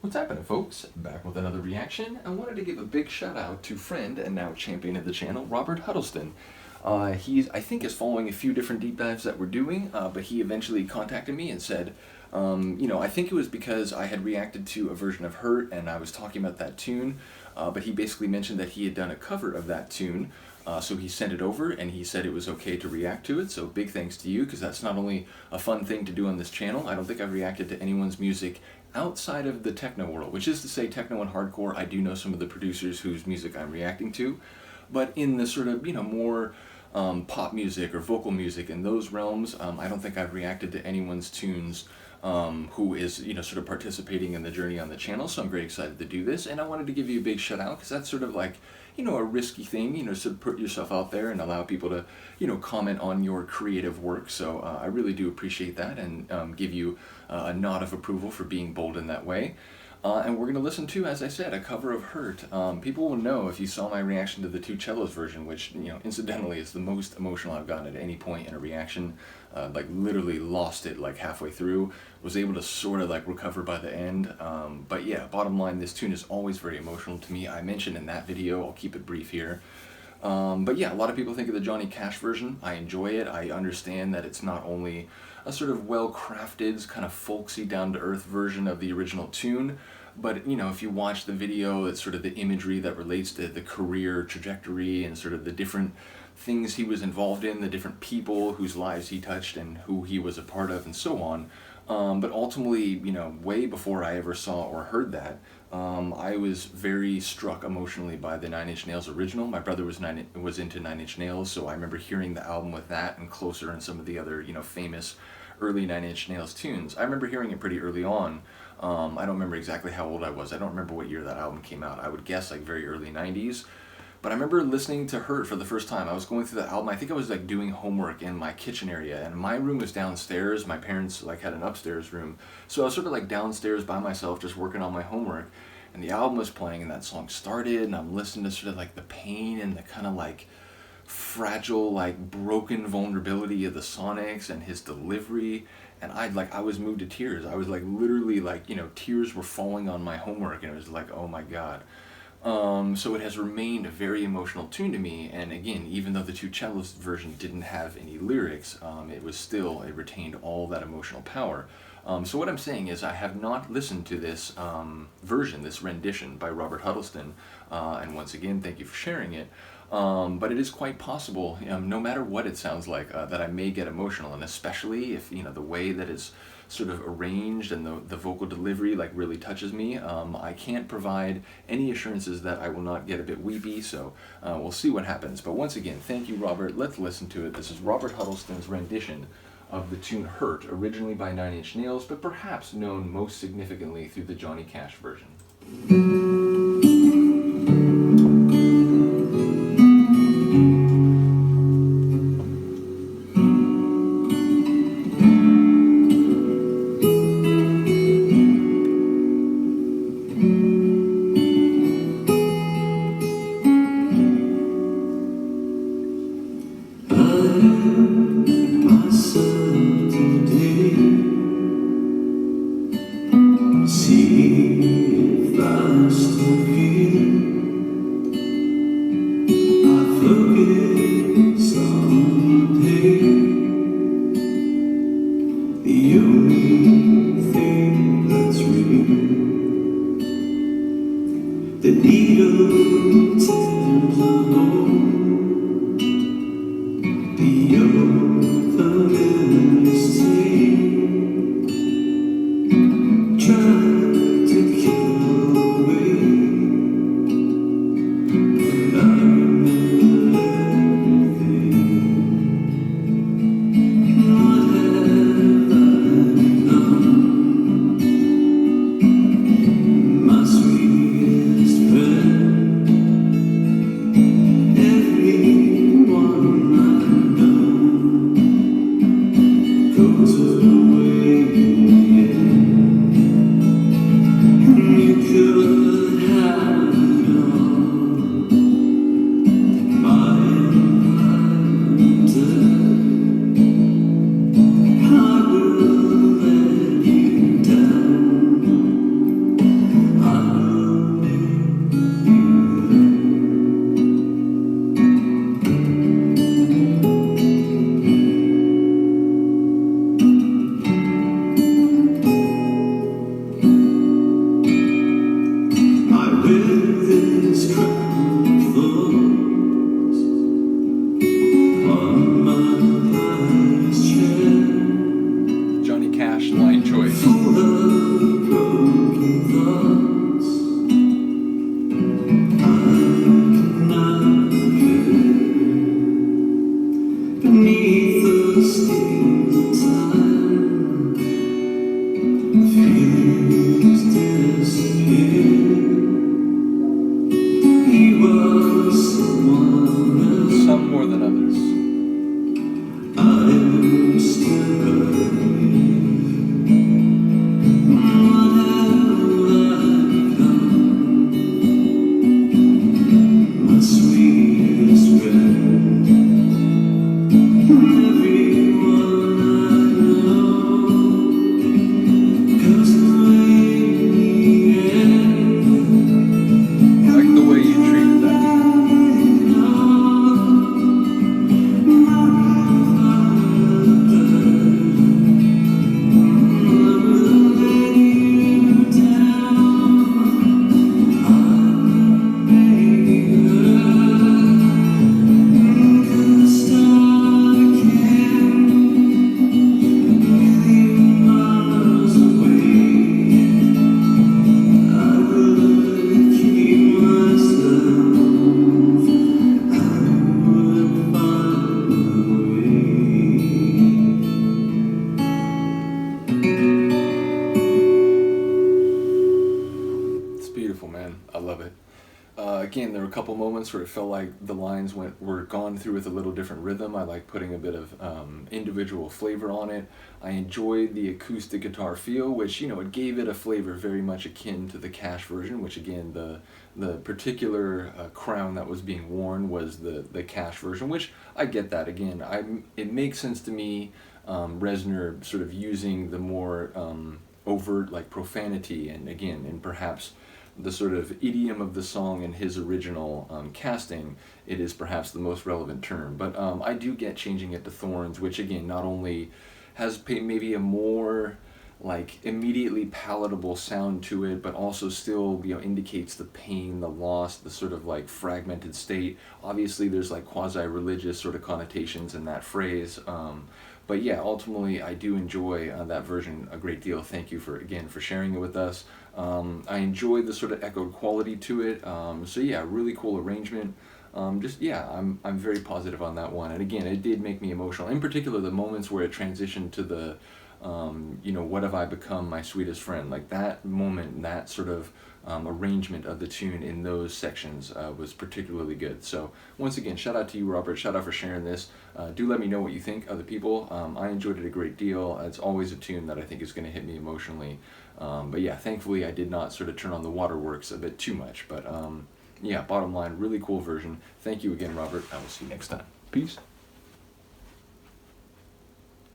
What's happening, folks? Back with another reaction. I wanted to give a big shout out to friend and now champion of the channel, Robert Huddleston. I think, is following a few different deep dives that we're doing, but he eventually contacted me and said, I think it was because I had reacted to a version of Hurt and I was talking about that tune, but he basically mentioned that he had done a cover of that tune, so he sent it over and he said it was okay to react to it, so big thanks to you, because that's not only a fun thing to do on this channel. I don't think I've reacted to anyone's music outside of the techno world, which is to say techno and hardcore. I do know some of the producers whose music I'm reacting to, but in the sort of, more pop music or vocal music in those realms, I don't think I've reacted to anyone's tunes who is, sort of participating in the journey on the channel, so I'm very excited to do this, and I wanted to give you a big shout out, because that's sort of like, a risky thing, sort of put yourself out there and allow people to, comment on your creative work, so I really do appreciate that, and give you a nod of approval for being bold in that way. And we're going to listen to, as I said, a cover of Hurt. People will know if you saw my reaction to the two cellos version, which, incidentally is the most emotional I've gotten at any point in a reaction. Like literally lost it like halfway through, was able to sort of like recover by the end. But yeah, bottom line, this tune is always very emotional to me. I mentioned in that video, I'll keep it brief here. But yeah, a lot of people think of the Johnny Cash version. I enjoy it. I understand that it's not only a sort of well-crafted, kind of folksy, down-to-earth version of the original tune, but if you watch the video, it's sort of the imagery that relates to the career trajectory and sort of the different things he was involved in, the different people whose lives he touched and who he was a part of, and so on. But ultimately, way before I ever saw or heard that, I was very struck emotionally by the Nine Inch Nails original. My brother was into Nine Inch Nails, so I remember hearing the album with that and Closer and some of the other, famous early Nine Inch Nails tunes. I remember hearing it pretty early on. I don't remember exactly how old I was. I don't remember what year that album came out. I would guess like very early 90s. But I remember listening to Hurt for the first time. I was going through the album. I think I was like doing homework in my kitchen area, and my room was downstairs. My parents like had an upstairs room, so I was sort of like downstairs by myself, just working on my homework. And the album was playing, and that song started, and I'm listening to sort of like the pain and the kind of like fragile, like broken vulnerability of the Sonics and his delivery. And I was moved to tears. I was like literally like, tears were falling on my homework, and it was like, oh my God. So it has remained a very emotional tune to me, and again, even though the two cellos version didn't have any lyrics, it retained all that emotional power. So what I'm saying is I have not listened to this version, this rendition by Robert Huddleston, and once again, thank you for sharing it. But it is quite possible, no matter what it sounds like, that I may get emotional, and especially if, the way that it's sort of arranged and the vocal delivery like really touches me. I can't provide any assurances that I will not get a bit weepy, so we'll see what happens. But once again, thank you, Robert. Let's listen to it. This is Robert Huddleston's rendition of the tune Hurt, originally by Nine Inch Nails, but perhaps known most significantly through the Johnny Cash version. The needle turns alone, the old familiar sting, trying to kill away, and I remember everything. What have I done? My sweetest friend, everyone I know goes away in the end, and you could have it all, by and I will let you down. I love it. Again, there were a couple moments where it felt like the lines were gone through with a little different rhythm. I like putting a bit of individual flavor on it. I enjoyed the acoustic guitar feel, which, you know, it gave it a flavor very much akin to the Cash version, which again, the particular crown that was being worn was the Cash version, which I get that. Again, it makes sense to me, Reznor sort of using the more overt, like, profanity, and again, and perhaps the sort of idiom of the song in his original casting, it is perhaps the most relevant term. But I do get changing it to Thorns, which again not only has maybe a more like immediately palatable sound to it, but also still, you know, indicates the pain, the loss, the sort of like fragmented state. Obviously there's like quasi-religious sort of connotations in that phrase. But yeah, ultimately I do enjoy that version a great deal. Thank you for sharing it with us. I enjoy the sort of echoed quality to it. So yeah, really cool arrangement. Just yeah, I'm very positive on that one. And again, it did make me emotional. In particular, the moments where it transitioned to the you know, what have I become, my sweetest friend? Like that moment, that sort of arrangement of the tune in those sections was particularly good. So once again, shout out to you, Robert. Shout out for sharing this. Do let me know what you think, other people. I enjoyed it a great deal. It's always a tune that I think is going to hit me emotionally. But yeah, thankfully I did not sort of turn on the waterworks a bit too much. But yeah, bottom line, really cool version. Thank you again, Robert. I will see you next time. Peace.